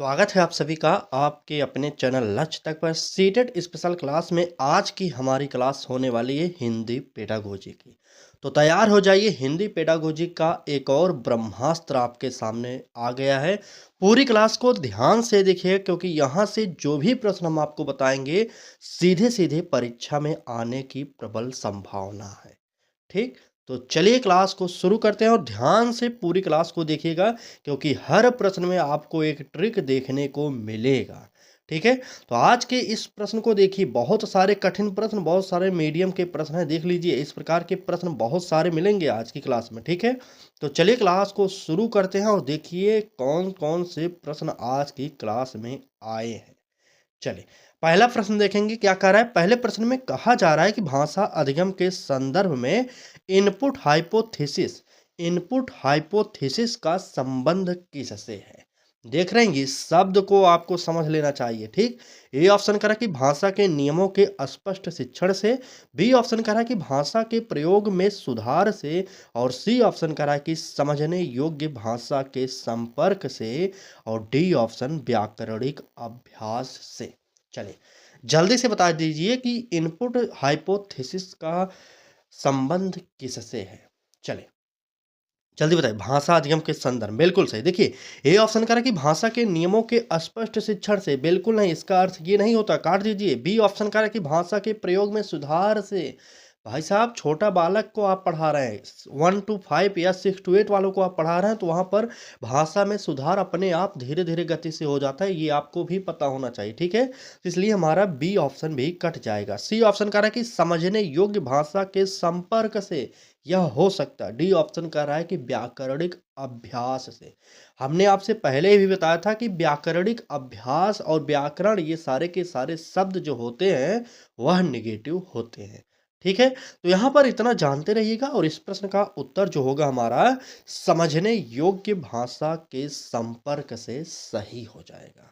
स्वागत है आप सभी का आपके अपने चैनल लक्ष्य तक पर सीटेट स्पेशल क्लास में। आज की हमारी क्लास होने वाली है हिंदी पेडागोजी की। तो तैयार हो जाइए, हिंदी पेडागोजी का एक और ब्रह्मास्त्र आपके सामने आ गया है। पूरी क्लास को ध्यान से देखिए, क्योंकि यहाँ से जो भी प्रश्न हम आपको बताएंगे सीधे सीधे परीक्षा में आने की प्रबल संभावना है। ठीक, तो चलिए क्लास को शुरू करते हैं और ध्यान से पूरी क्लास को देखिएगा, क्योंकि हर प्रश्न में आपको एक ट्रिक देखने को मिलेगा। ठीक है, तो आज के इस प्रश्न को देखिए, बहुत सारे कठिन प्रश्न, बहुत सारे मीडियम के प्रश्न हैं, देख लीजिए इस प्रकार के प्रश्न बहुत सारे मिलेंगे आज की क्लास में। ठीक है, तो चलिए क्लास को शुरू करते हैं और देखिए कौन कौन से प्रश्न आज की क्लास में आए हैं। चलिए पहला प्रश्न देखेंगे क्या कह रहा है। पहले प्रश्न में कहा जा रहा है कि भाषा अधिगम के संदर्भ में इनपुट हाइपोथेसिस का संबंध किससे है। देख रहे हैं, इस शब्द को आपको समझ लेना चाहिए। ठीक, ए ऑप्शन करा कि भाषा के नियमों के स्पष्ट शिक्षण से, बी ऑप्शन करा कि भाषा के प्रयोग में सुधार से, और सी ऑप्शन करा कि समझने योग्य भाषा के संपर्क से, और डी ऑप्शन व्याकरणिक अभ्यास से। चलिए जल्दी से बता दीजिए कि इनपुट हाइपोथेसिस का संबंध किससे है। चलिए जल्दी बताइए। भाषा अधिगम के संदर्भ, बिल्कुल सही। देखिए ए ऑप्शन करा कि भाषा के नियमों के स्पष्ट शिक्षण से, बिल्कुल नहीं, इसका अर्थ ये नहीं होता, काट दीजिए। बी ऑप्शन करा कि भाषा के प्रयोग में सुधार से। भाई साहब, छोटा बालक को आप पढ़ा रहे हैं, 1 to 5 या 6 to 8 वालों को आप पढ़ा रहे हैं, तो वहां पर भाषा में सुधार अपने आप धीरे धीरे गति से हो जाता है, ये आपको भी पता होना चाहिए। ठीक है, तो इसलिए हमारा बी ऑप्शन भी कट जाएगा। सी ऑप्शन कह रहा है कि समझने योग्य भाषा के संपर्क से, यह हो सकता है। डी ऑप्शन कह रहा है कि व्याकरणिक अभ्यास से। हमने आपसे पहले भी बताया था कि व्याकरणिक अभ्यास और व्याकरण, ये सारे के सारे शब्द जो होते हैं वह निगेटिव होते हैं। ठीक है, तो यहाँ पर इतना जानते रहिएगा और इस प्रश्न का उत्तर जो होगा हमारा समझने योग्य भाषा के संपर्क से सही हो जाएगा।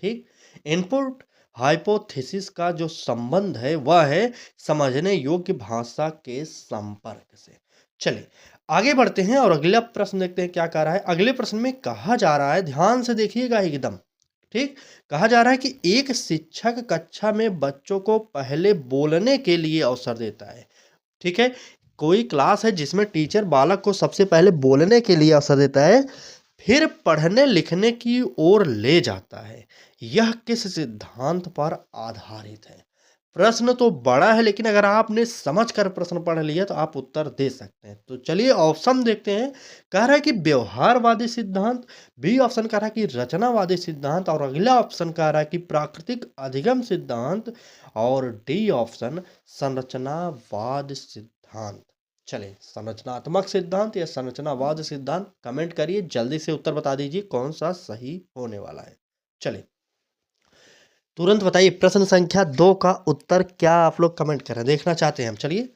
ठीक, इनपुट हाइपोथेसिस का जो संबंध है वह है समझने योग्य भाषा के संपर्क से। चलिए आगे बढ़ते हैं और अगला प्रश्न देखते हैं क्या कह रहा है। अगले प्रश्न में कहा जा रहा है, ध्यान से देखिएगा एकदम। ठीक, कहा जा रहा है कि एक शिक्षक कक्षा में बच्चों को पहले बोलने के लिए अवसर देता है। ठीक है, कोई क्लास है जिसमें टीचर बालक को सबसे पहले बोलने के लिए अवसर देता है, फिर पढ़ने लिखने की ओर ले जाता है। यह किस सिद्धांत पर आधारित है। प्रश्न तो बड़ा है, लेकिन अगर आपने समझ कर प्रश्न पढ़ लिया तो आप उत्तर दे सकते हैं। तो चलिए ऑप्शन देखते हैं। कह रहा है कि व्यवहारवादी सिद्धांत, बी ऑप्शन कह रहा है कि रचनावादी सिद्धांत, और अगला ऑप्शन कह रहा है कि प्राकृतिक अधिगम सिद्धांत, और डी ऑप्शन संरचनावाद सिद्धांत। चलिए संरचनात्मक सिद्धांत या संरचनावाद सिद्धांत, कमेंट करिए, जल्दी से उत्तर बता दीजिए कौन सा सही होने वाला है। चलिए तुरंत बताइए, प्रश्न संख्या 2 का उत्तर क्या आप लोग कमेंट करें, देखना चाहते हैं हम। चलिए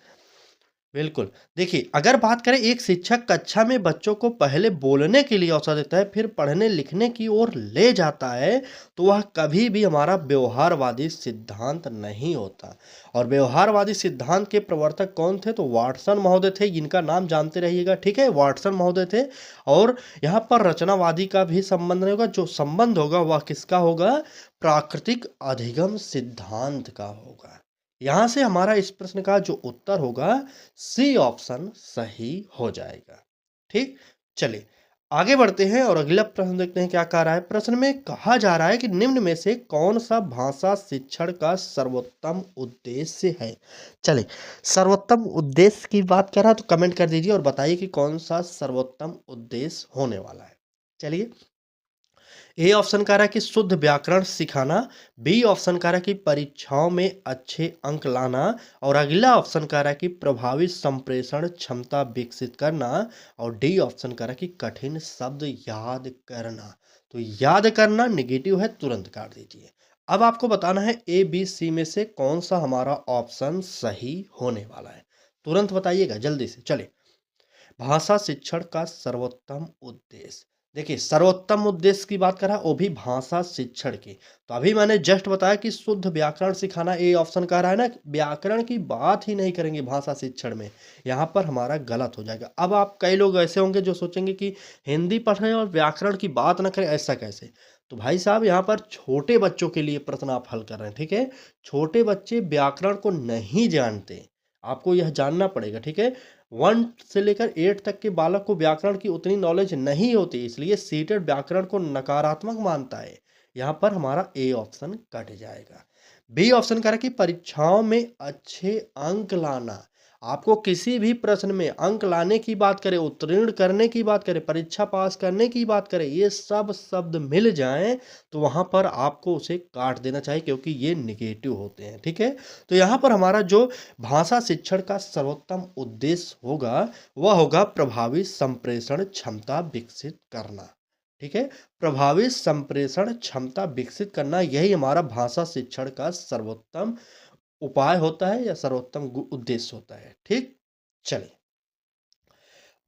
बिल्कुल, देखिए अगर बात करें, एक शिक्षक कक्षा में बच्चों को पहले बोलने के लिए अवसर देता है, फिर पढ़ने लिखने की ओर ले जाता है, तो वह कभी भी हमारा व्यवहारवादी सिद्धांत नहीं होता। और व्यवहारवादी सिद्धांत के प्रवर्तक कौन थे, तो वाटसन महोदय थे, जिनका नाम जानते रहिएगा। ठीक है, वाटसन महोदय थे। और यहाँ पर रचनावादी का भी संबंध नहीं होगा, जो संबंध होगा वह किसका होगा, प्राकृतिक अधिगम सिद्धांत का होगा। यहां से हमारा इस प्रश्न का जो उत्तर होगा सी ऑप्शन सही हो जाएगा। ठीक, चलिए आगे बढ़ते हैं और अगला प्रश्न देखते हैं क्या कह रहा है। प्रश्न में कहा जा रहा है कि निम्न में से कौन सा भाषा शिक्षण का सर्वोत्तम उद्देश्य है। चलिए सर्वोत्तम उद्देश्य की बात कर रहा है तो कमेंट कर दीजिए और बताइए कि कौन सा सर्वोत्तम उद्देश्य होने वाला है। चलिए ए ऑप्शन कह रहा है कि शुद्ध व्याकरण सिखाना, बी ऑप्शन कह रहा है कि परीक्षाओं में अच्छे अंक लाना, और अगला ऑप्शन कह रहा है कि प्रभावी संप्रेषण क्षमता विकसित करना, और डी ऑप्शन कह रहा है कि कठिन शब्द याद करना। तो याद करना निगेटिव है, तुरंत काट दीजिए। अब आपको बताना है ए बी सी में से कौन सा हमारा ऑप्शन सही होने वाला है। तुरंत बताइएगा जल्दी से। चलिए भाषा शिक्षण का सर्वोत्तम उद्देश्य, देखिए सर्वोत्तम उद्देश्य की बात कर रहा है, वो भी भाषा शिक्षण की। तो अभी मैंने जस्ट बताया कि शुद्ध व्याकरण सिखाना, ए ऑप्शन कह रहा है ना, व्याकरण की बात ही नहीं करेंगे भाषा शिक्षण में, यहाँ पर हमारा गलत हो जाएगा। अब आप कई लोग ऐसे होंगे जो सोचेंगे कि हिंदी पढ़ रहे हैं और व्याकरण की बात ना करें, ऐसा कैसे। तो भाई साहब यहाँ पर छोटे बच्चों के लिए प्रश्न आप हल कर रहे हैं, ठीक है? छोटे बच्चे व्याकरण को नहीं जानते, आपको यह जानना पड़ेगा, ठीक है? 1 से लेकर 8 तक के बालक को व्याकरण की उतनी नॉलेज नहीं होती, इसलिए सीटेड व्याकरण को नकारात्मक मानता है। यहाँ पर हमारा ए ऑप्शन कट जाएगा। बी ऑप्शन कह रहा है कि परीक्षाओं में अच्छे अंक लाना। आपको किसी भी प्रश्न में अंक लाने की बात करें, उत्तीर्ण करने की बात करें, परीक्षा पास करने की बात करें, ये सब शब्द मिल जाएं तो वहां पर आपको उसे काट देना चाहिए, क्योंकि ये निगेटिव होते हैं, ठीक है? तो यहाँ पर हमारा जो भाषा शिक्षण का सर्वोत्तम उद्देश्य होगा वह होगा प्रभावी संप्रेषण क्षमता विकसित करना, ठीक है? प्रभावी संप्रेषण क्षमता विकसित करना, यही हमारा भाषा शिक्षण का सर्वोत्तम उपाय होता है या सर्वोत्तम उद्देश्य होता है, ठीक? चलिए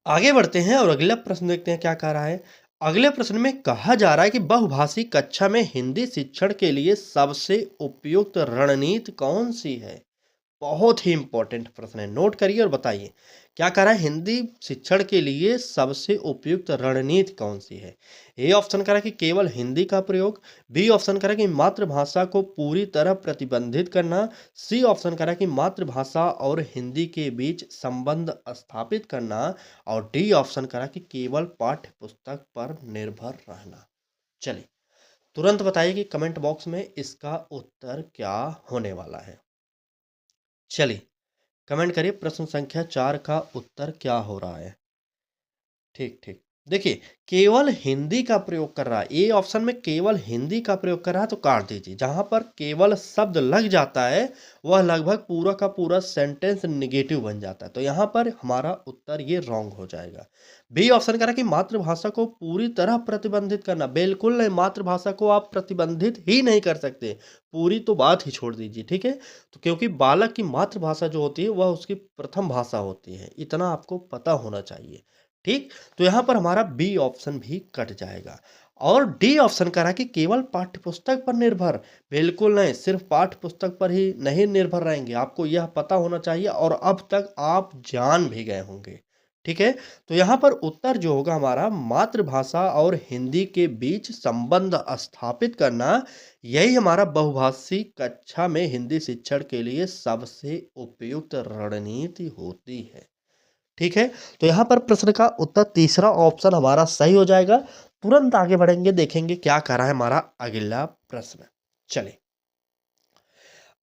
आगे बढ़ते हैं और अगला प्रश्न देखते हैं क्या कह रहा है। अगले प्रश्न में कहा जा रहा है कि बहुभाषी कक्षा में हिंदी शिक्षण के लिए सबसे उपयुक्त रणनीति कौन सी है? बहुत ही इंपॉर्टेंट प्रश्न है, नोट करिए और बताइए क्या कह रहा है। हिंदी शिक्षण के लिए सबसे उपयुक्त रणनीति कौन सी है? ए ऑप्शन कह रहा है कि केवल हिंदी का प्रयोग, बी ऑप्शन कह रहा है कि मातृभाषा को पूरी तरह प्रतिबंधित करना, सी ऑप्शन कह रहा है कि मातृभाषा और हिंदी के बीच संबंध स्थापित करना, और डी ऑप्शन कह रहा है कि केवल पाठ्य पुस्तक पर निर्भर रहना। चलिए तुरंत बताइए कि कमेंट बॉक्स में इसका उत्तर क्या होने वाला है। चलिए कमेंट करिए प्रश्न संख्या 4 का उत्तर क्या हो रहा है। ठीक ठीक, देखिए केवल हिंदी का प्रयोग कर रहा है, ए ऑप्शन में केवल हिंदी का प्रयोग कर रहा है तो काट दीजिए। जहां पर केवल शब्द लग जाता है वह लगभग पूरा का पूरा सेंटेंस निगेटिव बन जाता है, तो यहाँ पर हमारा उत्तर ये रॉन्ग हो जाएगा। बी ऑप्शन कह रहा है कि मातृभाषा को पूरी तरह प्रतिबंधित करना, बिल्कुल नहीं, मातृभाषा को आप प्रतिबंधित ही नहीं कर सकते, पूरी तो बात ही छोड़ दीजिए, ठीक है? तो क्योंकि बालक की मातृभाषा जो होती है वह उसकी प्रथम भाषा होती है, इतना आपको पता होना चाहिए, ठीक? तो यहाँ पर हमारा बी ऑप्शन भी कट जाएगा। और डी ऑप्शन कह रहा है कि केवल पाठ्यपुस्तक पर निर्भर, बिल्कुल नहीं, सिर्फ पाठ्य पुस्तक पर ही नहीं निर्भर रहेंगे, आपको यह पता होना चाहिए और अब तक आप जान भी गए होंगे, ठीक है? तो यहाँ पर उत्तर जो होगा हमारा मातृभाषा और हिंदी के बीच संबंध स्थापित करना, यही हमारा बहुभाषी कक्षा में हिंदी शिक्षण के लिए सबसे उपयुक्त रणनीति होती है, ठीक है? तो यहाँ पर प्रश्न का उत्तर तीसरा ऑप्शन हमारा सही हो जाएगा। तुरंत आगे बढ़ेंगे, देखेंगे क्या कर रहा है हमारा अगला प्रश्न। चलिए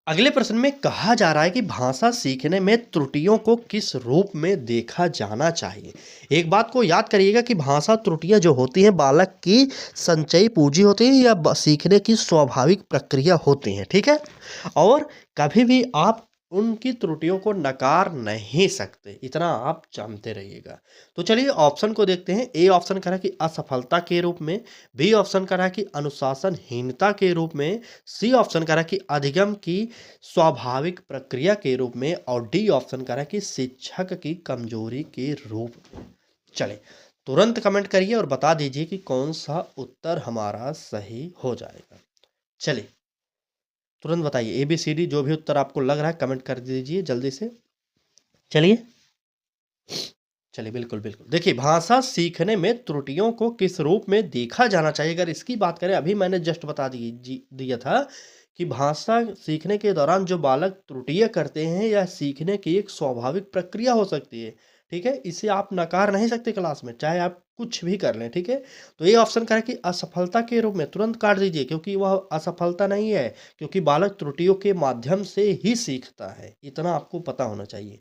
अगले प्रश्न में कहा जा रहा है कि भाषा सीखने में त्रुटियों को किस रूप में देखा जाना चाहिए। एक बात को याद करिएगा कि भाषा त्रुटियां जो होती हैं बालक की संचयी पूंजी होती है या सीखने की स्वाभाविक प्रक्रिया होती हैं, ठीक है? और कभी भी आप उनकी त्रुटियों को नकार नहीं सकते, इतना आप जानते रहिएगा। तो चलिए ऑप्शन को देखते हैं। ए ऑप्शन कह रहा है कि असफलता के रूप में, बी ऑप्शन कह रहा है कि अनुशासनहीनता के रूप में, सी ऑप्शन कह रहा है कि अधिगम की स्वाभाविक प्रक्रिया के रूप में, और डी ऑप्शन कह रहा है कि शिक्षक की कमजोरी के रूप में। चले तुरंत कमेंट करिए और बता दीजिए कि कौन सा उत्तर हमारा सही हो जाएगा। चलिए तुरंत बताइए, ABCD जो भी उत्तर आपको लग रहा है कमेंट कर दीजिए जल्दी से। चलिए चलिए बिल्कुल बिल्कुल, देखिए भाषा सीखने में त्रुटियों को किस रूप में देखा जाना चाहिए, अगर इसकी बात करें, अभी मैंने जस्ट बता दिया था कि भाषा सीखने के दौरान जो बालक त्रुटियां करते हैं यह सीखने की एक स्वाभाविक प्रक्रिया हो सकती है, ठीक है? इसे आप नकार नहीं सकते क्लास में, चाहे आप कुछ भी कर लें, ठीक है? तो ये ऑप्शन कह रहा है कि असफलता के रूप में, तुरंत काट दीजिए क्योंकि वह असफलता नहीं है, क्योंकि बालक त्रुटियों के माध्यम से ही सीखता है, इतना आपको पता होना चाहिए।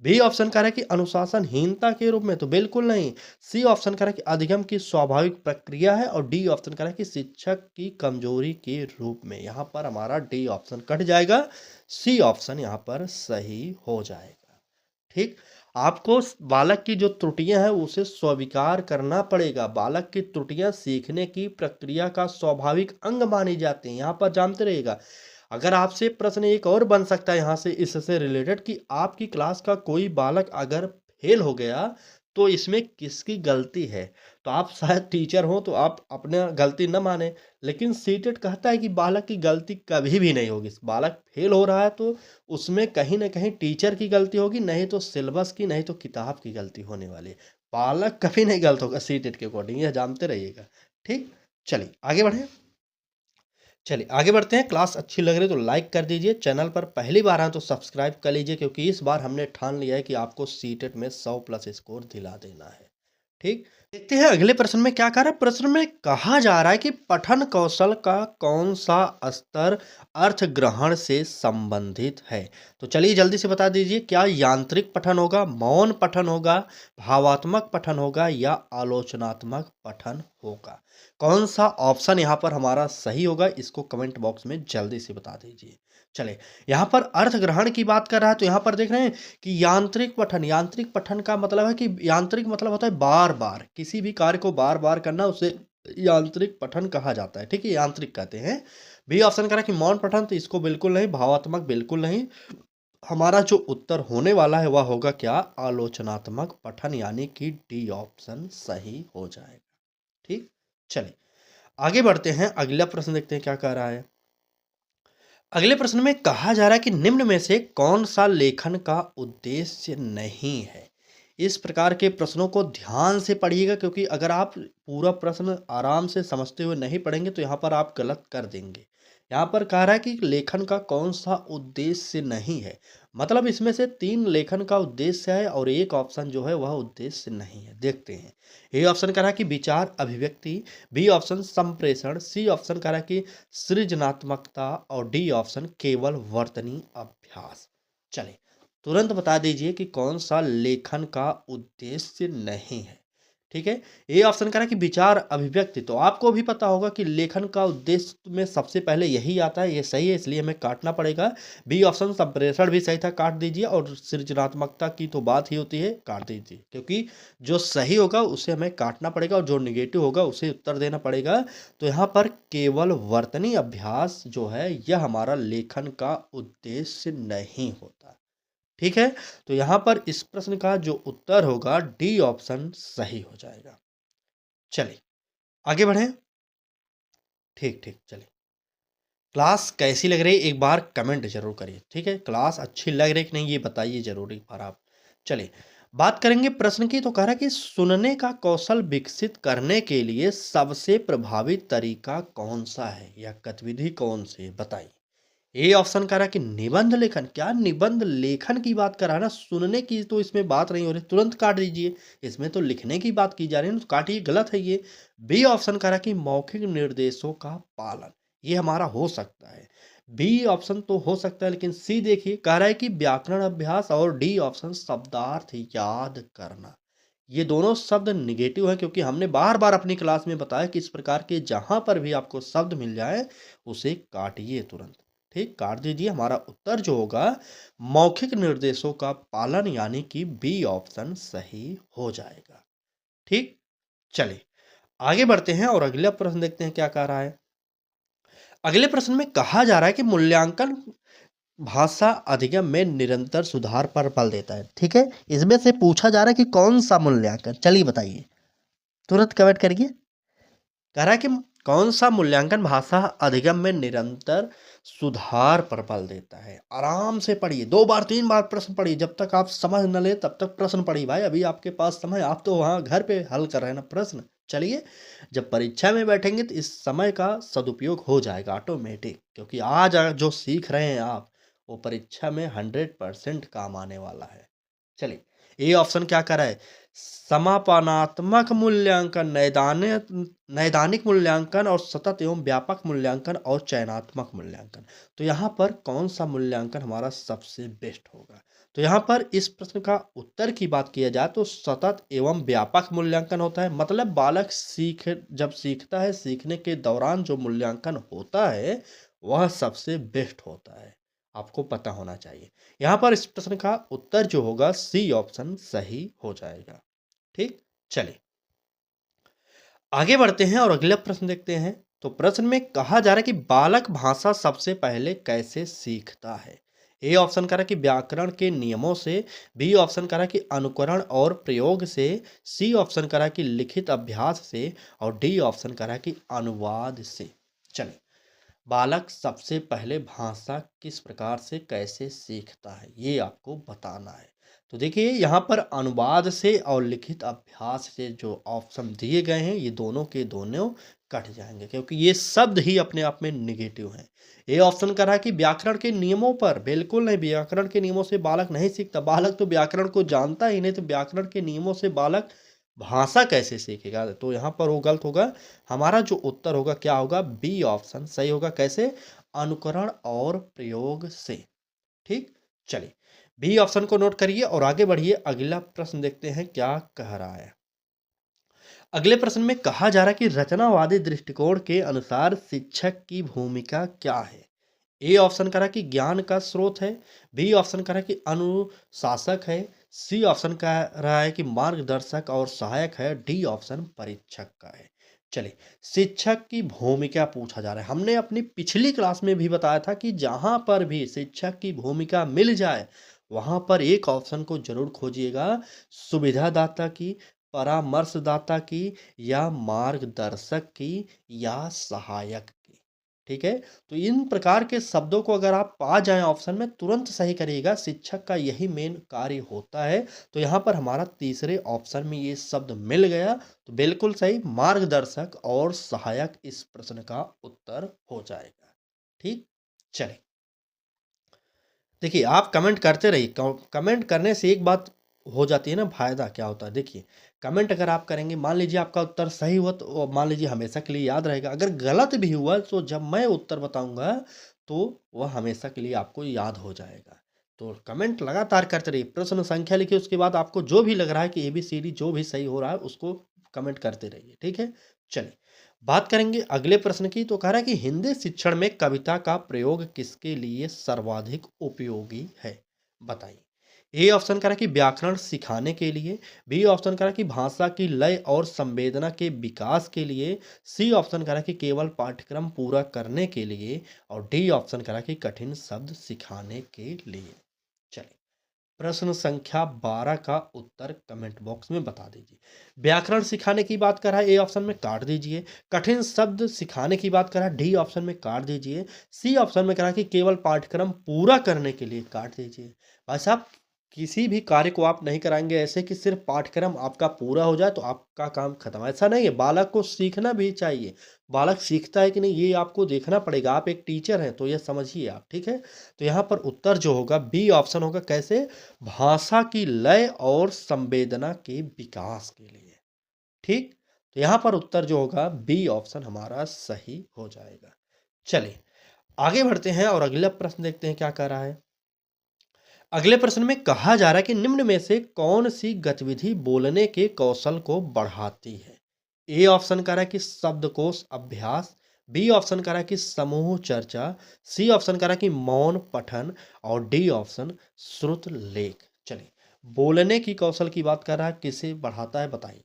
बी ऑप्शन कह रहा है कि अनुशासनहीनता के रूप में, तो बिल्कुल नहीं। सी ऑप्शन कह रहा है कि अधिगम की स्वाभाविक प्रक्रिया है, और डी ऑप्शन कह रहा है कि शिक्षक की कमजोरी के रूप में। यहाँ पर हमारा डी ऑप्शन कट जाएगा, सी ऑप्शन यहाँ पर सही हो जाएगा, ठीक? आपको बालक की जो त्रुटियां हैं उसे स्वीकार करना पड़ेगा। बालक की त्रुटियां सीखने की प्रक्रिया का स्वाभाविक अंग मानी जाती हैं, यहाँ पर जानते रहिएगा। अगर आपसे प्रश्न एक और बन सकता है यहाँ से, इससे रिलेटेड, कि आपकी क्लास का कोई बालक अगर फेल हो गया तो इसमें किसकी गलती है? तो आप शायद टीचर हो तो आप अपना गलती न माने, लेकिन सीटेट कहता है कि बालक की गलती कभी भी नहीं होगी। बालक फेल हो रहा है तो उसमें कहीं ना कहीं टीचर की गलती होगी, नहीं तो सिलेबस की, नहीं तो किताब की गलती होने वाली है। बालक कभी नहीं गलत होगा सीटेट के अकॉर्डिंग, यह जानते रहिएगा, ठीक? चलिए आगे बढ़े। चलिए आगे बढ़ते हैं। क्लास अच्छी लग रही है तो लाइक कर दीजिए, चैनल पर पहली बार आए तो सब्सक्राइब कर लीजिए, क्योंकि इस बार हमने ठान लिया है कि आपको सीटेट में 100 प्लस स्कोर दिला देना है। ठीक, देखते हैं अगले प्रश्न में क्या कह रहा है। प्रश्न में कहा जा रहा है कि पठन कौशल का कौन सा स्तर अर्थ ग्रहण से संबंधित है। तो चलिए जल्दी से बता दीजिए, क्या यांत्रिक पठन होगा, मौन पठन होगा, भावात्मक पठन होगा या आलोचनात्मक पठन होगा। कौन सा ऑप्शन यहाँ पर हमारा सही होगा, इसको कमेंट बॉक्स में जल्दी से बता दीजिए। चले, यहाँ पर अर्थ ग्रहण की बात कर रहा है तो यहाँ पर देख रहे हैं कि यांत्रिक पठन का मतलब है कि यांत्रिक मतलब होता है बार बार, किसी भी कार्य को बार बार करना, उसे यांत्रिक पठन कहा जाता है। ठीक है, यांत्रिक कहते हैं। बी ऑप्शन करा कि मौन पठन, तो इसको बिल्कुल नहीं, भावात्मक बिल्कुल नहीं। हमारा जो उत्तर होने वाला है वह होगा क्या, आलोचनात्मक पठन, यानी कि डी ऑप्शन सही हो जाएगा। ठीक, चलिए आगे बढ़ते हैं। अगला प्रश्न देखते हैं क्या कह रहा है। अगले प्रश्न में कहा जा रहा है कि निम्न में से कौन सा लेखन का उद्देश्य नहीं है। इस प्रकार के प्रश्नों को ध्यान से पढ़िएगा, क्योंकि अगर आप पूरा प्रश्न आराम से समझते हुए नहीं पढ़ेंगे तो यहाँ पर आप गलत कर देंगे। यहाँ पर कह रहा है कि लेखन का कौन सा उद्देश्य नहीं है, मतलब इसमें से 3 लेखन का उद्देश्य है और एक ऑप्शन जो है वह उद्देश्य नहीं है। देखते हैं। ए ऑप्शन कह रहा है कि विचार अभिव्यक्ति, बी ऑप्शन संप्रेषण, सी ऑप्शन कह रहा है कि सृजनात्मकता और डी ऑप्शन केवल वर्तनी अभ्यास। चलिए तुरंत बता दीजिए कि कौन सा लेखन का उद्देश्य नहीं है। ठीक है, ए ऑप्शन कह रहा है कि विचार अभिव्यक्ति, तो आपको भी पता होगा कि लेखन का उद्देश्य में सबसे पहले यही आता है, ये सही है इसलिए हमें काटना पड़ेगा। बी ऑप्शन संप्रेषण भी सही था, काट दीजिए, और सृजनात्मकता की तो बात ही होती है, काट दीजिए, क्योंकि जो सही होगा उसे हमें काटना पड़ेगा और जो निगेटिव होगा उसे उत्तर देना पड़ेगा। तो यहाँ पर केवल वर्तनी अभ्यास जो है यह हमारा लेखन का उद्देश्य नहीं होता। ठीक है, तो यहाँ पर इस प्रश्न का जो उत्तर होगा डी ऑप्शन सही हो जाएगा। चलिए आगे बढ़ें। ठीक ठीक, चलिए क्लास कैसी लग रही है एक बार कमेंट जरूर करिए। ठीक है, क्लास अच्छी लग रही है कि नहीं ये बताइए जरूर एक बार आप। चलिए बात करेंगे प्रश्न की। तो कह रहा है कि सुनने का कौशल विकसित करने के लिए सबसे प्रभावी तरीका कौन सा है या गतिविधि कौन सी है, बताइए। ए ऑप्शन कह रहा है कि निबंध लेखन, क्या निबंध लेखन की बात कर रहा है ना, सुनने की तो इसमें बात नहीं हो रही, तुरंत काट दीजिए। इसमें तो लिखने की बात की जा रही है ना, तो काटिए, गलत है ये। बी ऑप्शन कह रहा है कि मौखिक निर्देशों का पालन, ये हमारा हो सकता है। बी ऑप्शन तो हो सकता है, लेकिन सी देखिए कह रहा है कि व्याकरण अभ्यास, और डी ऑप्शन शब्दार्थ याद करना। ये दोनों शब्द निगेटिव है, क्योंकि हमने बार बार अपनी क्लास में बताया कि इस प्रकार के जहां पर भी आपको शब्द मिल जाए उसे काटिए तुरंत। ठीक, काट दीजिए। हमारा उत्तर जो होगा मौखिक निर्देशों का पालन, यानी कि बी ऑप्शन सही हो जाएगा। ठीक, चलिए आगे बढ़ते हैं और अगला प्रश्न देखते हैं क्या कह रहा है। अगले प्रश्न में कहा जा रहा है कि मूल्यांकन भाषा अधिगम में निरंतर सुधार पर बल देता है। ठीक है, इसमें से पूछा जा रहा है कि कौन सा मूल्यांकन, चलिए बताइए, तुरंत कमेंट करिए। कह रहा है कि कौन सा मूल्यांकन भाषा अधिगम में निरंतर सुधार पर बल देता है। आराम से पढ़िए, 2 बार 3 बार प्रश्न पढ़िए, जब तक आप समझ न ले तब तक प्रश्न पढ़िए। भाई अभी आपके पास समय, आप तो वहाँ घर पे हल कर रहे हैं ना प्रश्न। चलिए जब परीक्षा में बैठेंगे तो इस समय का सदुपयोग हो जाएगा ऑटोमेटिक, क्योंकि आज जो सीख रहे हैं आप वो परीक्षा में 100% काम आने वाला है। चलिए ए ऑप्शन क्या कर रहा है, समापनात्मक मूल्यांकन, नैदानिक मूल्यांकन और सतत एवं व्यापक मूल्यांकन और चयनात्मक मूल्यांकन। तो यहाँ पर कौन सा मूल्यांकन हमारा सबसे बेस्ट होगा। तो यहाँ पर इस प्रश्न का उत्तर की बात किया जाए तो सतत एवं व्यापक मूल्यांकन होता है, मतलब बालक जब सीखता है, सीखने के दौरान जो मूल्यांकन होता है वह सबसे बेस्ट होता है, आपको पता होना चाहिए। यहाँ पर इस प्रश्न का उत्तर जो होगा सी ऑप्शन सही हो जाएगा। ठीक, चलिए आगे बढ़ते हैं और अगला प्रश्न देखते हैं। तो प्रश्न में कहा जा रहा है कि बालक भाषा सबसे पहले कैसे सीखता है। ए ऑप्शन कह रहा है कि व्याकरण के नियमों से, बी ऑप्शन कह रहा है कि अनुकरण और प्रयोग से, सी ऑप्शन कह रहा है कि लिखित अभ्यास से, और डी ऑप्शन कह रहा है कि अनुवाद से। चलिए बालक सबसे पहले भाषा किस प्रकार से कैसे सीखता है ये आपको बताना है। तो देखिए यहाँ पर अनुवाद से और लिखित अभ्यास से जो ऑप्शन दिए गए हैं ये दोनों के दोनों कट जाएंगे, क्योंकि ये शब्द ही अपने आप में निगेटिव हैं। ये ऑप्शन कह रहा है कि व्याकरण के नियमों पर, बिल्कुल नहीं, व्याकरण के नियमों से बालक नहीं सीखता। बालक तो व्याकरण को जानता ही नहीं, तो व्याकरण के नियमों से बालक भाषा कैसे सीखेगा? तो यहाँ पर वो गलत होगा। हमारा जो उत्तर होगा क्या होगा? बी ऑप्शन सही होगा। कैसे? अनुकरण और प्रयोग से। ठीक, चलिए बी ऑप्शन को नोट करिए और आगे बढ़िए। अगला प्रश्न देखते हैं क्या कह रहा है। अगले प्रश्न में कहा जा रहा है कि रचनावादी दृष्टिकोण के अनुसार शिक्षक की भूमिका क्या है? ए ऑप्शन कह रहा है कि ज्ञान का स्रोत है, बी ऑप्शन कह रहा है कि अनुशासक है, सी ऑप्शन कह रहा है कि मार्गदर्शक और सहायक है, डी ऑप्शन परीक्षक का है। चलिए, शिक्षक की भूमिका पूछा जा रहा है। हमने अपनी पिछली क्लास में भी बताया था कि जहां पर भी शिक्षक की भूमिका मिल जाए वहां पर एक ऑप्शन को जरूर खोजिएगा, सुविधादाता की, परामर्शदाता की, या मार्गदर्शक की, या सहायक की। ठीक है, तो इन प्रकार के शब्दों को अगर आप पा जाएं ऑप्शन में, तुरंत सही करिएगा। शिक्षक का यही मेन कार्य होता है। तो यहाँ पर हमारा तीसरे ऑप्शन में ये शब्द मिल गया, तो बिल्कुल सही, मार्गदर्शक और सहायक इस प्रश्न का उत्तर हो जाएगा। ठीक, चलिए देखिए, आप कमेंट करते रहिए। कमेंट करने से एक बात हो जाती है ना, फायदा क्या होता है। देखिए, कमेंट अगर आप करेंगे, मान लीजिए आपका उत्तर सही हुआ तो मान लीजिए हमेशा के लिए याद रहेगा। अगर गलत भी हुआ तो जब मैं उत्तर बताऊंगा तो वह हमेशा के लिए आपको याद हो जाएगा। तो कमेंट लगातार करते रहिए, प्रश्न संख्या लिखिए, उसके बाद आपको जो भी लग रहा है कि ABCD जो भी सही हो रहा है उसको कमेंट करते रहिए। ठीक है, चलिए बात करेंगे अगले प्रश्न की। तो कह रहा है कि हिंदी शिक्षण में कविता का प्रयोग किसके लिए सर्वाधिक उपयोगी है? बताइए। ए ऑप्शन कह रहा है कि व्याकरण सिखाने के लिए, बी ऑप्शन कह रहा है कि भाषा की लय और संवेदना के विकास के लिए, सी ऑप्शन कह रहा है कि केवल पाठ्यक्रम पूरा करने के लिए, और डी ऑप्शन कह रहा है कि कठिन शब्द सिखाने के लिए। चलिए, प्रश्न संख्या 12 का उत्तर कमेंट बॉक्स में बता दीजिए। व्याकरण सिखाने की बात कर रहा है, ए ऑप्शन में काट दीजिए। कठिन शब्द सिखाने की बात कर रहा है, डी ऑप्शन में काट दीजिए। सी ऑप्शन में कह रहा है कि केवल पाठ्यक्रम पूरा करने के लिए, काट दीजिए। भाई साहब, किसी भी कार्य को आप नहीं कराएंगे ऐसे कि सिर्फ पाठ्यक्रम आपका पूरा हो जाए तो आपका काम खत्म। ऐसा नहीं है, बालक को सीखना भी चाहिए। बालक सीखता है कि नहीं ये आपको देखना पड़ेगा। आप एक टीचर हैं तो ये समझिए आप। ठीक है, तो यहाँ पर उत्तर जो होगा बी ऑप्शन होगा। कैसे? भाषा की लय और संवेदना के विकास के लिए। ठीक, तो यहाँ पर उत्तर जो होगा बी ऑप्शन हमारा सही हो जाएगा। चलिए आगे बढ़ते हैं और अगला प्रश्न देखते हैं क्या कह रहा है। अगले प्रश्न में कहा जा रहा है कि निम्न में से कौन सी गतिविधि बोलने के कौशल को बढ़ाती है? ए ऑप्शन कह रहा है कि शब्दकोश अभ्यास, बी ऑप्शन कह रहा है कि समूह चर्चा, सी ऑप्शन कह रहा है कि मौन पठन, और डी ऑप्शन श्रुत लेख। चलिए, बोलने की कौशल की बात कर रहा है, किसे बढ़ाता है बताइए।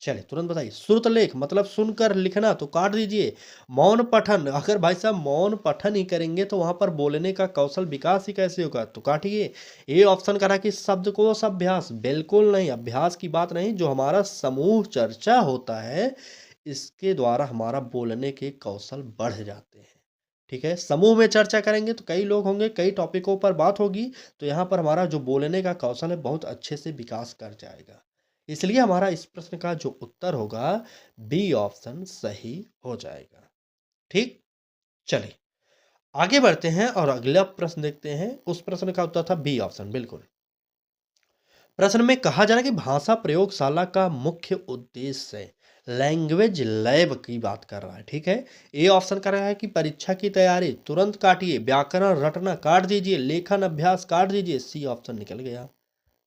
चलिए तुरंत बताइए। श्रुत लेख मतलब सुनकर लिखना, तो काट दीजिए। मौन पठन, अगर भाई साहब मौन पठन ही करेंगे तो वहां पर बोलने का कौशल विकास ही कैसे होगा, तो काटिए। ये ऑप्शन करा कि शब्दकोश अभ्यास, बिल्कुल नहीं, अभ्यास की बात नहीं। जो हमारा समूह चर्चा होता है इसके द्वारा हमारा बोलने के कौशल बढ़ जाते हैं। ठीक है, समूह में चर्चा करेंगे तो कई लोग होंगे, कई टॉपिकों पर बात होगी, तो यहाँ पर हमारा जो बोलने का कौशल है बहुत अच्छे से विकास कर जाएगा। इसलिए हमारा इस प्रश्न का जो उत्तर होगा बी ऑप्शन सही हो जाएगा। ठीक, चलिए आगे बढ़ते हैं और अगला प्रश्न देखते हैं। उस प्रश्न का उत्तर था बी ऑप्शन, बिल्कुल। प्रश्न में कहा जा रहा है कि भाषा प्रयोगशाला का मुख्य उद्देश्य है, लैंग्वेज लैब की बात कर रहा है। ठीक है, ए ऑप्शन कर रहा है कि परीक्षा की तैयारी, तुरंत काटिए। व्याकरण रटना काट दीजिए, लेखन अभ्यास काट दीजिए। सी ऑप्शन निकल गया।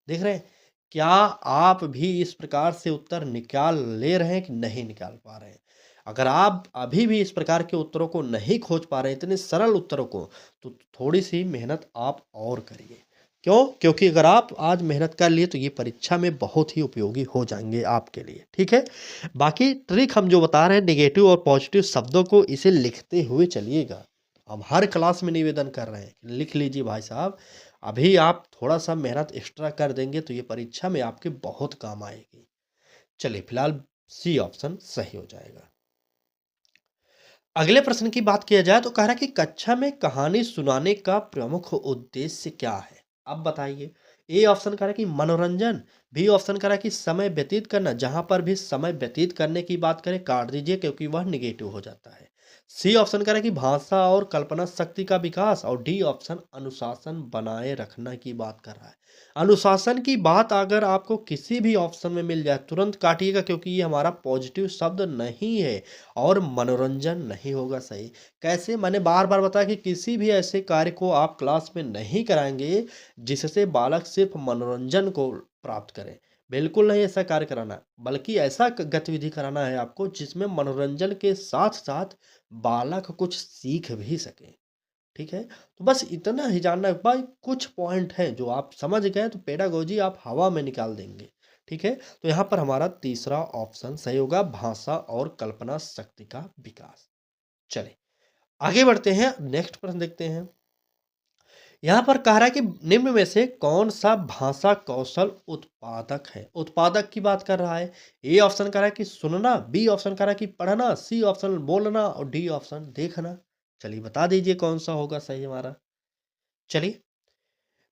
देख रहे हैं, क्या आप भी इस प्रकार से उत्तर निकाल ले रहे हैं कि नहीं निकाल पा रहे हैं? अगर आप अभी भी इस प्रकार के उत्तरों को नहीं खोज पा रहे हैं, इतने सरल उत्तरों को, तो थोड़ी सी मेहनत आप और करिए। क्यों? क्योंकि अगर आप आज मेहनत कर लिए तो ये परीक्षा में बहुत ही उपयोगी हो जाएंगे आपके लिए। ठीक है, बाकी ट्रिक हम जो बता रहे हैं नेगेटिव और पॉजिटिव शब्दों को, इसे लिखते हुए चलिएगा। हम हर क्लास में निवेदन कर रहे हैं, लिख लीजिए भाई साहब। अभी आप थोड़ा सा मेहनत एक्स्ट्रा कर देंगे तो ये परीक्षा में आपके बहुत काम आएगी। चलिए फिलहाल सी ऑप्शन सही हो जाएगा। अगले प्रश्न की बात किया जाए तो कह रहा है कि कक्षा में कहानी सुनाने का प्रमुख उद्देश्य क्या है? अब बताइए। ए ऑप्शन कह रहा है कि मनोरंजन, बी ऑप्शन कह रहा है कि समय व्यतीत करना, जहां पर भी समय व्यतीत करने की बात करें काट दीजिए क्योंकि वह निगेटिव हो जाता है। सी ऑप्शन कह रहा है कि भाषा और कल्पना शक्ति का विकास, और डी ऑप्शन अनुशासन बनाए रखना की बात कर रहा है। अनुशासन की बात अगर आपको किसी भी ऑप्शन में मिल जाए तुरंत काटिएगा क्योंकि ये हमारा पॉजिटिव शब्द नहीं है, और मनोरंजन नहीं होगा सही। कैसे? मैंने बार बार बताया कि किसी भी ऐसे कार्य को आप क्लास में नहीं कराएंगे जिससे बालक सिर्फ मनोरंजन को प्राप्त करे। बिल्कुल नहीं ऐसा कार्य कराना है, बल्कि ऐसा गतिविधि कराना है आपको जिसमें मनोरंजन के साथ साथ बालक कुछ सीख भी सके। ठीक है? तो बस इतना ही जानना है भाई, कुछ पॉइंट हैं जो आप समझ गए तो पेडागोजी आप हवा में निकाल देंगे। ठीक है? तो यहाँ पर हमारा तीसरा ऑप्शन सही होगा, भाषा और कल्पना शक्ति का विकास। चलिए आगे बढ़ते हैं, नेक्स्ट प्रश्न देखते हैं। यहाँ पर कह रहा है कि निम्न में से कौन सा भाषा कौशल उत्पादक है? उत्पादक की बात कर रहा है। ए ऑप्शन कह रहा है कि सुनना, बी ऑप्शन कह रहा है कि पढ़ना, सी ऑप्शन बोलना और डी ऑप्शन देखना। चलिए बता दीजिए कौन सा होगा सही हमारा। चलिए,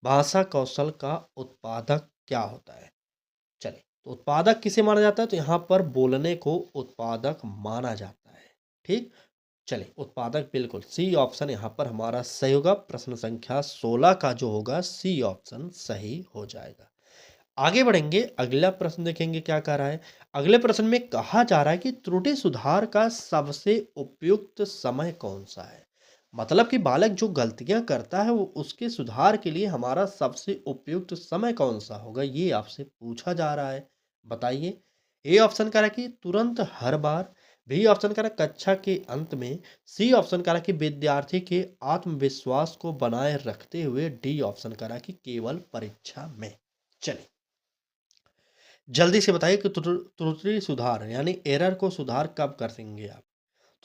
भाषा कौशल का उत्पादक क्या होता है? चलिए, तो उत्पादक किसे माना जाता है? तो यहाँ पर बोलने को उत्पादक माना जाता है। ठीक? चलिए, उत्पादक बिल्कुल सी ऑप्शन यहाँ पर हमारा सही होगा। प्रश्न संख्या 16 का जो होगा सी ऑप्शन सही हो जाएगा। आगे बढ़ेंगे, अगला प्रश्न देखेंगे क्या कह रहा है। अगले प्रश्न में कहा जा रहा है कि त्रुटि सुधार का सबसे उपयुक्त समय कौन सा है? मतलब कि बालक जो गलतियां करता है वो उसके सुधार के लिए हमारा सबसे उपयुक्त समय कौन सा होगा, ये आपसे पूछा जा रहा है। बताइए। ए ऑप्शन कह रहा है कि तुरंत हर बार, बी ऑप्शन कह रहा है कक्षा के अंत में, सी ऑप्शन कह रहा है कि विद्यार्थी के आत्मविश्वास को बनाए रखते हुए, डी ऑप्शन कह रहा है कि केवल परीक्षा में। चलिए जल्दी से बताइए कि त्रुटि सुधार यानी एरर को सुधार कब कर देंगे आप?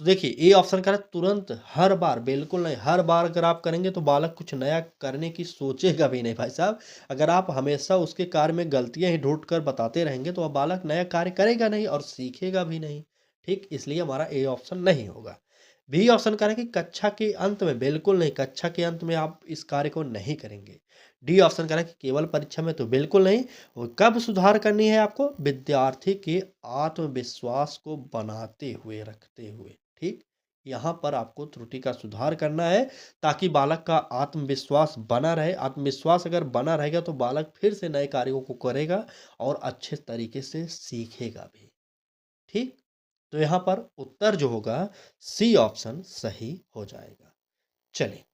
तो देखिए ए ऑप्शन कह रहा है तुरंत हर बार, बिल्कुल नहीं। हर बार अगर आप करेंगे तो बालक कुछ नया करने की सोचेगा भी नहीं भाई साहब। अगर आप हमेशा उसके कार्य में गलतियां ही ढूंढ कर बताते रहेंगे तो वह बालक नया कार्य करेगा नहीं और सीखेगा भी नहीं। ठीक, इसलिए हमारा ए ऑप्शन नहीं होगा। बी ऑप्शन कह रहा है कि कक्षा के अंत में, बिल्कुल नहीं, कक्षा के अंत में आप इस कार्य को नहीं करेंगे। डी ऑप्शन कह रहा है कि केवल परीक्षा में, तो बिल्कुल नहीं। और कब सुधार करनी है आपको? विद्यार्थी के आत्मविश्वास को बनाते हुए, रखते हुए। ठीक, यहाँ पर आपको त्रुटि का सुधार करना है ताकि बालक का आत्मविश्वास बना रहे। आत्मविश्वास अगर बना रहेगा तो बालक फिर से नए कार्यों को करेगा और अच्छे तरीके से सीखेगा भी। ठीक, तो यहाँ पर उत्तर जो होगा सी ऑप्शन सही हो जाएगा। चलिए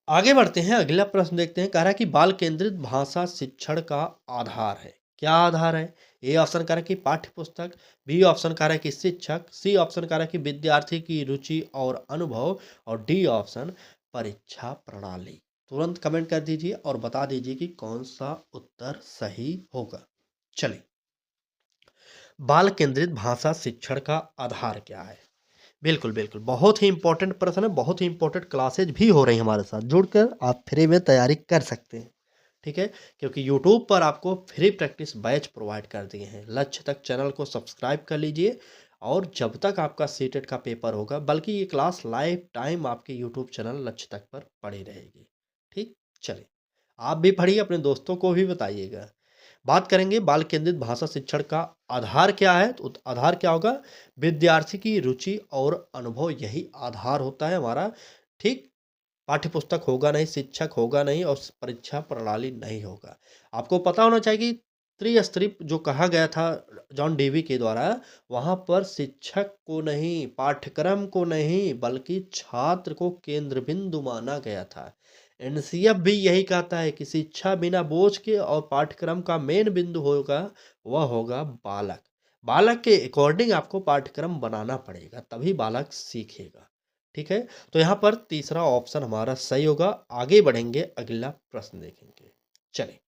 आगे बढ़ते हैं, अगला प्रश्न देखते हैं। कह रहा है कि बाल केंद्रित भाषा शिक्षण का आधार है। क्या आधार है? ए ऑप्शन कह रहा है कि पाठ्य पुस्तक, बी ऑप्शन कह रहा है कि शिक्षक, सी ऑप्शन कह रहा है कि विद्यार्थी की रुचि और अनुभव, और डी ऑप्शन परीक्षा प्रणाली। तुरंत कमेंट कर दीजिए और बता दीजिए कि कौन सा उत्तर सही होगा। चलिए, बाल केंद्रित भाषा शिक्षण का आधार क्या है? बिल्कुल, बिल्कुल। बहुत ही इम्पोर्टेंट प्रश्न है, बहुत ही इम्पोर्टेंट क्लासेज भी हो रही हैं हमारे साथ। जुड़कर आप फ्री में तैयारी कर सकते हैं। ठीक है? क्योंकि यूट्यूब पर आपको फ्री प्रैक्टिस बैच प्रोवाइड कर दिए हैं। लक्ष्य तक चैनल को सब्सक्राइब कर लीजिए और जब तक आपका सीटेट का पेपर होगा, बल्कि ये क्लास लाइफ टाइम आपके यूट्यूब चैनल लक्ष्य तक पर पड़ी रहेगी। ठीक? चलिए, आप भी पढ़िए, अपने दोस्तों को भी बताइएगा। बात करेंगे बाल केंद्रित भाषा शिक्षण का आधार क्या है, तो आधार क्या होगा? विद्यार्थी की रुचि और अनुभव, यही आधार होता है हमारा। ठीक, पाठ्य पुस्तक होगा नहीं, शिक्षक होगा नहीं और परीक्षा प्रणाली नहीं होगा। आपको पता होना चाहिए कि त्रिस्तरीय जो कहा गया था जॉन डेवी के द्वारा, वहाँ पर शिक्षक को नहीं, पाठ्यक्रम को नहीं, बल्कि छात्र को केंद्र बिंदु माना गया था। एनसीएफ भी यही कहता है कि शिक्षा बिना बोझ के और पाठ्यक्रम का मेन बिंदु होगा, वह होगा बालक। बालक के अकॉर्डिंग आपको पाठ्यक्रम बनाना पड़ेगा, तभी बालक सीखेगा। ठीक है? तो यहाँ पर तीसरा ऑप्शन हमारा सही होगा। आगे बढ़ेंगे, अगला प्रश्न देखेंगे। चलिए,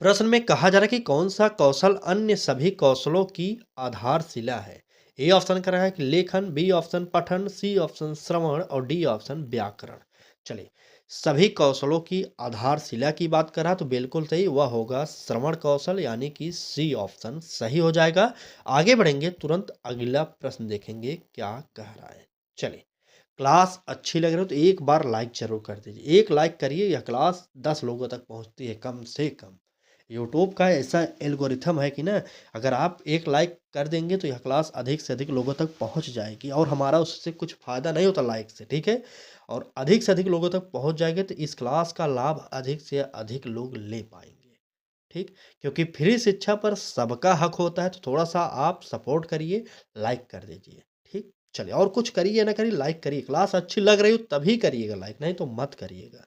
प्रश्न में कहा जा रहा है कि कौन सा कौशल अन्य सभी कौशलों की आधारशिला है? ए ऑप्शन कर रहा है कि लेखन, बी ऑप्शन पठन, सी ऑप्शन श्रवण और डी ऑप्शन व्याकरण। चलिए, सभी कौशलों की आधारशिला की बात कर रहा है तो बिल्कुल सही, वह होगा श्रवण कौशल, यानी कि सी ऑप्शन सही हो जाएगा। आगे बढ़ेंगे, तुरंत अगला प्रश्न देखेंगे क्या कह रहा है। चलिए, क्लास अच्छी लग रही हो तो एक बार लाइक ज़रूर कर दीजिए। एक लाइक करिए, यह क्लास 10 लोगों तक पहुँचती है कम से कम। यूट्यूब का ऐसा एल्गोरिथम है कि ना, अगर आप एक लाइक कर देंगे तो यह क्लास अधिक से अधिक लोगों तक पहुँच जाएगी और हमारा उससे कुछ फ़ायदा नहीं होता लाइक से, ठीक है? और अधिक से अधिक लोगों तक पहुँच जाएँगे तो इस क्लास का लाभ अधिक से अधिक लोग ले पाएँगे, ठीक? क्योंकि फ्री शिक्षा पर सबका हक होता है, तो थोड़ा-सा आप सपोर्ट करिए, लाइक कर दीजिए, ठीक? चलिए, और कुछ करिए या ना करिए, लाइक करिए। क्लास अच्छी लग रही हो तभी करिएगा लाइक, नहीं तो मत करिएगा।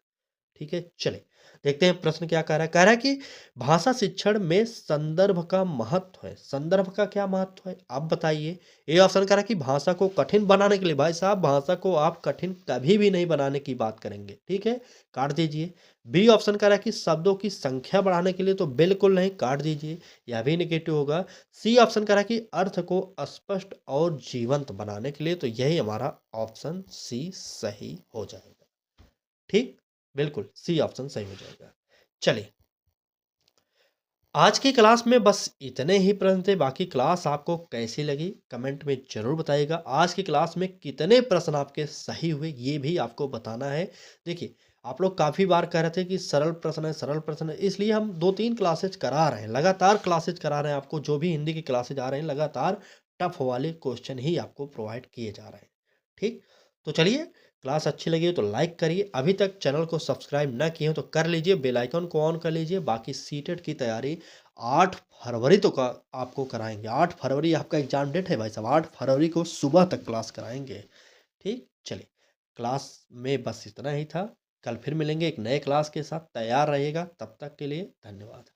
ठीक है? चलिए, देखते हैं प्रश्न क्या कह रहा है। कह रहा है कि भाषा शिक्षण में संदर्भ का महत्व है। संदर्भ का क्या महत्व है? आप बताइए। ए ऑप्शन कह रहा है कि भाषा को कठिन बनाने के लिए, भाई साहब भाषा को आप कठिन कभी भी नहीं बनाने की बात करेंगे, ठीक है? काट दीजिए। बी ऑप्शन कह रहा है कि शब्दों की संख्या बढ़ाने के लिए, तो बिल्कुल नहीं, काट दीजिए, यह भी नेगेटिव होगा। सी ऑप्शन कह रहा है कि अर्थ को स्पष्ट और जीवंत बनाने के लिए, तो यही हमारा ऑप्शन सी सही हो जाएगा। ठीक? बिल्कुल, सी ऑप्शन सही हो जाएगा। चलिए, आज की क्लास में बस इतने ही प्रश्न थे, बाकी क्लास आपको कैसी लगी कमेंट में ज़रूर बताइएगा। आज की क्लास में कितने प्रश्न आपके सही हुए ये भी आपको बताना है। देखिए, आप लोग काफ़ी बार कह रहे थे कि सरल प्रश्न है, इसलिए हम 2-3 क्लासेज करा रहे हैं, लगातार क्लासेज करा रहे हैं आपको। जो भी हिंदी की क्लासेज आ रहे हैं, लगातार टफ वाले क्वेश्चन ही आपको प्रोवाइड किए जा रहे हैं। ठीक? तो चलिए, क्लास अच्छी लगी हो तो लाइक करिए। अभी तक चैनल को सब्सक्राइब ना किए हो तो कर लीजिए, बेल आइकन को ऑन कर लीजिए। बाकी सीटेट की तैयारी 8 फरवरी तो का आपको कराएँगे। 8 फरवरी आपका एग्ज़ाम डेट है भाई साहब, 8 फरवरी को सुबह तक क्लास कराएँगे। ठीक? चलिए, क्लास में बस इतना ही था। कल फिर मिलेंगे एक नए क्लास के साथ, तैयार रहिएगा। तब तक के लिए धन्यवाद।